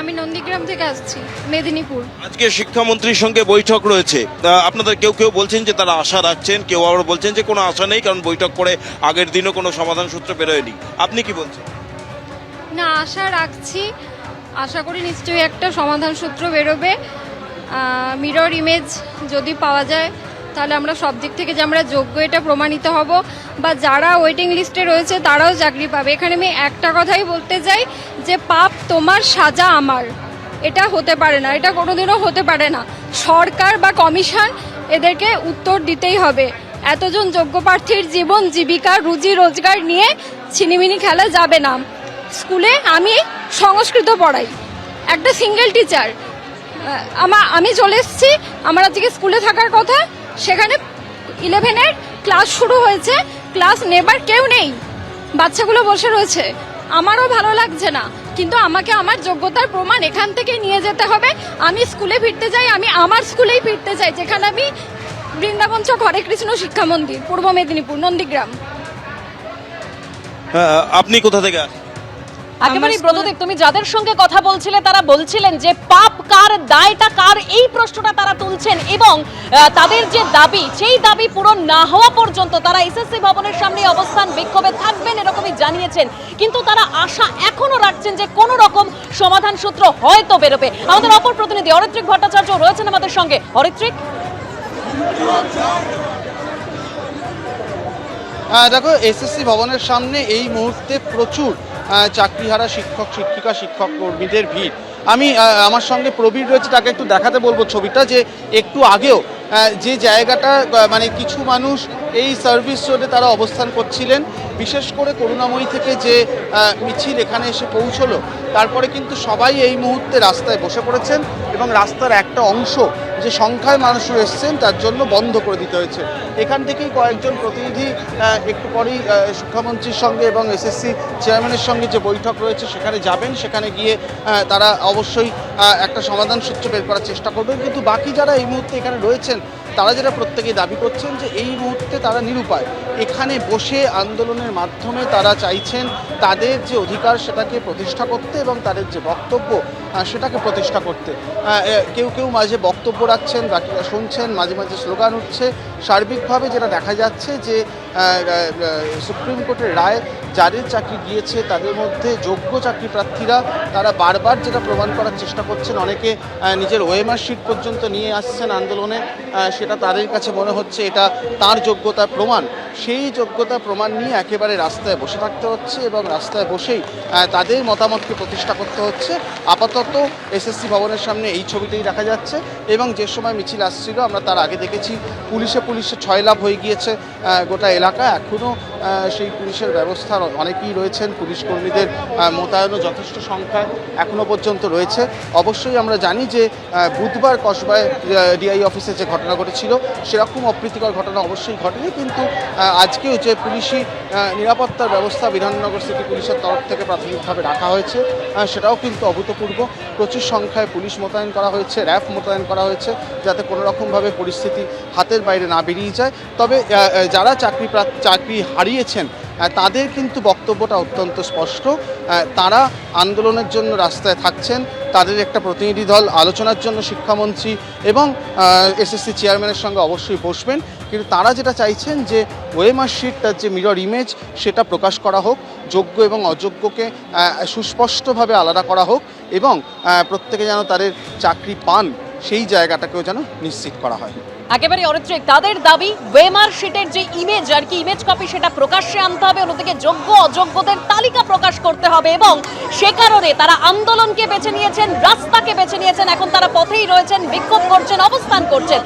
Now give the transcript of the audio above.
আমি নন্দীগ্রাম থেকে আসছি, মেদিনীপুর। আজকে শিক্ষামন্ত্রীর সঙ্গে বৈঠক রয়েছে। আপনাদের কেউ কেউ বলছেন যে তারা আশা রাখছেন, কেউ আবার বলছেন যে কোনো আশা নেই, কারণ বৈঠক করে আগের দিনও কোনো সমাধান সূত্র বেরোয়নি। আপনি কি বলছেন? না, আশা রাখছি, আশা করি নিশ্চয়ই একটা সমাধান সূত্র বেরোবে। মিরর ইমেজ যদি পাওয়া যায় তাহলে আমরা সব দিক থেকে যে আমরা যোগ্য এটা প্রমাণিত হব, বা যারা ওয়েটিং লিস্টে রয়েছে তারাও চাকরি পাবে। এখানে আমি একটা কথাই বলতে চাই যে পাপ তোমার, সাজা আমার। এটা হতে পারে না, এটা কোনোদিনও হতে পারে না। সরকার বা কমিশন এদেরকে উত্তর দিতেই হবে। এতজন যোগ্য প্রার্থীর জীবন জীবিকা রুজি রোজগার নিয়ে ছিনিমিনি খেলা যাবে না। স্কুলে আমি সংস্কৃত পড়াই, একটা সিঙ্গেল টিচার। আমি চলে এসেছি, আমার আজকে স্কুলে থাকার কথা, সেখানে 11-এর ক্লাস শুরু হয়েছে, ক্লাস নেবার কেউ নেই, বাচ্চাগুলো বসে রয়েছে। আমারও ভালো লাগছে না, কিন্তু আমাকে আমার যোগ্যতার প্রমাণ এখান থেকে নিয়ে যেতে হবে। আমি স্কুলে ফিরতে চাই, আমি আমার স্কুলেই ফিরতে চাই, যেখানে আমি বৃন্দাবন চক হরে কৃষ্ণ শিক্ষা মন্দির, পূর্ব মেদিনীপুর, নন্দীগ্রাম। আপনি কোথা থেকে আসেন? একেবারে ব্রতদীপ, তুমি যাদের সঙ্গে কথা বলছিলে তারা বলছিলেন যে পাপ কার, দায়টা কার, এই প্রশ্নটা তারা তুলছেন এবং তাদের যে দাবি সেই দাবি পূরণ না হওয়া পর্যন্ত তারা এসএসসি ভবনের সামনে অবস্থান বিক্ষোভে থাকবেন এরকমই জানিয়েছেন। কিন্তু তারা আশা এখনো রাখছেন যে কোনো রকম সমাধান সূত্র হয়তো বেরোবে। আমাদের অপর প্রতিনিধি অরিত্রিক ভট্টাচার্য রয়েছেন আমাদের সঙ্গে। অরিত্রিক, দেখো, এসএসসি ভবনের সামনে এই মুহূর্তে প্রচুর চাকরিহারা শিক্ষক শিক্ষিকা শিক্ষক কর্মীদের ভিড়। আমি আমার সঙ্গে প্রবীর রয়েছে, তাকে একটু দেখাতে বলবো ছবিটা, যে একটু আগেও যে জায়গাটা মানে কিছু মানুষ এই সার্ভিস রোডে তারা অবস্থান করছিলেন, বিশেষ করে করুণাময়ী থেকে যে মিছিল এখানে এসে পৌঁছলো, তারপরে কিন্তু সবাই এই মুহূর্তে রাস্তায় বসে পড়েছেন এবং রাস্তার একটা অংশ যে সংখ্যায় মানুষ এসছেন তার জন্য বন্ধ করে দিতে হয়েছে। এখান থেকেই কয়েকজন প্রতিনিধি একটু পরেই শিক্ষামন্ত্রীর সঙ্গে এবং এসএসসি চেয়ারম্যানের সঙ্গে যে বৈঠক রয়েছে সেখানে যাবেন। সেখানে গিয়ে তারা অবশ্যই একটা সমাধান সূত্র বের করার চেষ্টা করবেন। কিন্তু বাকি যারা এই মুহূর্তে এখানে রয়েছেন তারা যেটা প্রত্যেকেই দাবি করছেন যে এই মুহূর্তে তারা নিরুপায়। এখানে বসে আন্দোলনের মাধ্যমে তারা চাইছেন তাদের যে অধিকার সেটাকে প্রতিষ্ঠা করতে এবং তাদের যে বক্তব্য সেটাকে প্রতিষ্ঠা করতে। কেউ কেউ মাঝে বক্তব্য রাখছেন, বাকিরা শুনছেন, মাঝে মাঝে স্লোগান উঠছে। সার্বিকভাবে যেটা দেখা যাচ্ছে যে সুপ্রিম কোর্টের রায় যাদের চাকরি গিয়েছে তাদের মধ্যে যোগ্য চাকরি প্রার্থীরা তারা বারবার যেটা প্রমাণ করার চেষ্টা করছেন, অনেকে নিজের ওএমআর শিট পর্যন্ত নিয়ে আসছেন আন্দোলনে, সেটা তাদের কাছে মনে হচ্ছে এটা তার যোগ্যতার প্রমাণ। সেই যোগ্যতা প্রমাণ নিয়ে একেবারে রাস্তায় বসে থাকতে হচ্ছে এবং রাস্তায় বসেই তাদের মতামতকে প্রতিষ্ঠা করতে হচ্ছে। আপাতত এসএসসি ভবনের সামনে এই ছবিটাই দেখা যাচ্ছে এবং যে সময় মিছিল আসছিল আমরা তার আগে দেখেছি পুলিশে 6 লাভ হয়ে গিয়েছে গোটা এলাকা। এখনও সেই পুলিশের ব্যবস্থার অনেকেই রয়েছেন, পুলিশ কর্মীদের মোতায়েনও যথেষ্ট সংখ্যায় এখনও পর্যন্ত রয়েছে। অবশ্যই আমরা জানি যে বুধবার কসবায় ডিআই অফিসে যে ঘটনা ঘটেছিল সেরকম অপ্রীতিকর ঘটনা অবশ্যই ঘটেনি, কিন্তু আজকেও যে পুলিশি নিরাপত্তার ব্যবস্থা বিধাননগর সিটি পুলিশের তরফ থেকে প্রাথমিকভাবে রাখা হয়েছে সেটাও কিন্তু অভূতপূর্ব। প্রচুর সংখ্যায় পুলিশ মোতায়েন করা হয়েছে, র্যাব মোতায়েন করা হয়েছে, যাতে কোনো রকমভাবে পরিস্থিতি হাতের বাইরে না বেরিয়ে যায়। তবে যারা চাকরি হারিয়েছেন তাদের কিন্তু বক্তব্যটা অত্যন্ত স্পষ্ট। তারা আন্দোলনের জন্য রাস্তায় থাকছেন, তাদের একটা প্রতিনিধি দল আলোচনার জন্য শিক্ষামন্ত্রী এবং এসএসসি চেয়ারম্যানের সঙ্গে অবশ্যই বসবেন। কিন্তু তারা যেটা চাইছেন যে ওএমআর শিট, তার যে মিরর ইমেজ সেটা প্রকাশ করা হোক, যোগ্য এবং অযোগ্যকে সুস্পষ্টভাবে আলাদা করা হোক এবং প্রত্যেকে যেন তাদের চাকরি পান সেই জায়গাটাকেও যেন নিশ্চিত করা হয়। একেবারে অরিত্রিক, তাদের দাবি ওএমআর শিটের যে ইমেজ আর কি ইমেজ কপি সেটা প্রকাশ্যে আনতে হবে, অন্যদিকে যোগ্য অযোগ্যদের তালিকা প্রকাশ করতে হবে এবং সে কারণে তারা আন্দোলনকে বেছে নিয়েছেন, রাস্তাকে বেছে নিয়েছেন। এখন তারা পথেই রয়েছেন, বিক্ষোভ করছেন, অবস্থান করছেন।